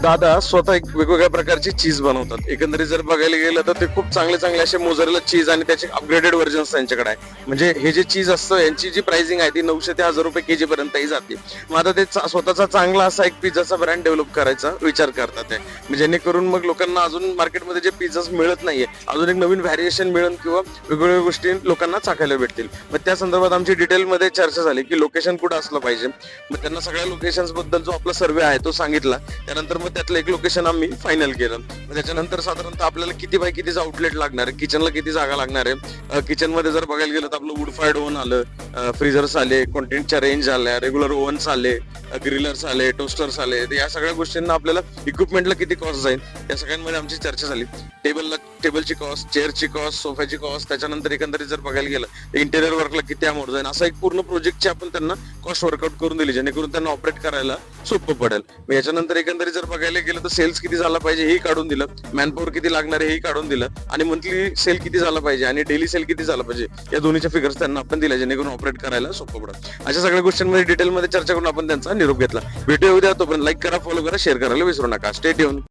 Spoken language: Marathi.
दादा स्वतः एक वेगवेगळ्या प्रकारची चीज बनवतात. एकंदरीत जर बघायला गेलं तर ते खूप चांगले चांगले असे मोझरेला चीज आणि त्याचे अपग्रेडेड व्हर्जन त्यांच्याकडे आहे. म्हणजे हे जे चीज असतं यांची जी प्राइसिंग आहे ती 900 ते 1000 रुपये केजी पर्यंतही जाते. मग आता ते स्वतःचा चांगला असा एक पिझ्झाचा ब्रँड डेव्हलप करायचा विचार करतात आहे, जेणेकरून मग लोकांना अजून मार्केटमध्ये जे पिझ्झा मिळत नाहीये अजून एक नवीन व्हॅरिएशन मिळेल किंवा वेगवेगळ्या गोष्टी लोकांना चाखायला भेटतील. मग त्या संदर्भात आमची डिटेलमध्ये चर्चा झाली की लोकेशन कुठं असलं पाहिजे. मग त्यांना सगळ्या लोकेशन्स बद्दल जो आपला सर्वे आहे तो सांगितला. त्यानंतर मग त्यातलं एक लोकेशन आम्ही फायनल केलं. त्याच्यानंतर साधारणतः आपल्याला किती बाय कितीचं आउटलेट लागणार आहे, किचनला किती जागा लागणार आहे. किचन मध्ये जर बघायला गेलं तर आपलं वूड फायर्ड ओव्हन आलं, फ्रीजर्स आले, कॉन्टेंटच्या रेंज आल्या, रेग्युलर ओव्हन्स आले, ग्रिलर्स आले, टोस्टर्स आले. या सगळ्या गोष्टींना आपल्याला इक्विपमेंटला किती कॉस्ट जाईल या सगळ्यांमध्ये आमची चर्चा झाली. टेबलची कॉस्ट, चेअरची कॉस्ट, सोफ्याची कॉस्ट, त्याच्यानंतर एकंदरीत जर बघायला गेलं इंटेरियर वर्कला किती अमाऊंट जाईल असा एक पूर्ण प्रोजेक्टची आपण त्यांना कॉस्ट वर्कआउट करून दिली, जेणेकरून त्यांना ऑपरेट करायला सोपं पडेल. याच्यानंतर एकंदरीत जर बघायला गेलं तर सेल्स किती झाला पाहिजे हेही काढून दिलं, मॅनपॉवर किती लागणार हेही काढून दिलं आणि मंथली सेल किती झाला पाहिजे आणि डेली सेल किती झाला पाहिजे या दोन्हीच्या फिगर्स त्यांना आपण दिल्या, जेणेकरून ऑपरेट करायला सोपं पडेल. अशा सगळ्या गोष्टींमध्ये डिटेलमध्ये चर्चा करून आपण त्यांचा निरोप घेतला. व्हिडिओ उद्या तोपर्यंत लाईक करा, फॉलो करा, शेअर करायला विसरू नका. Stay tune.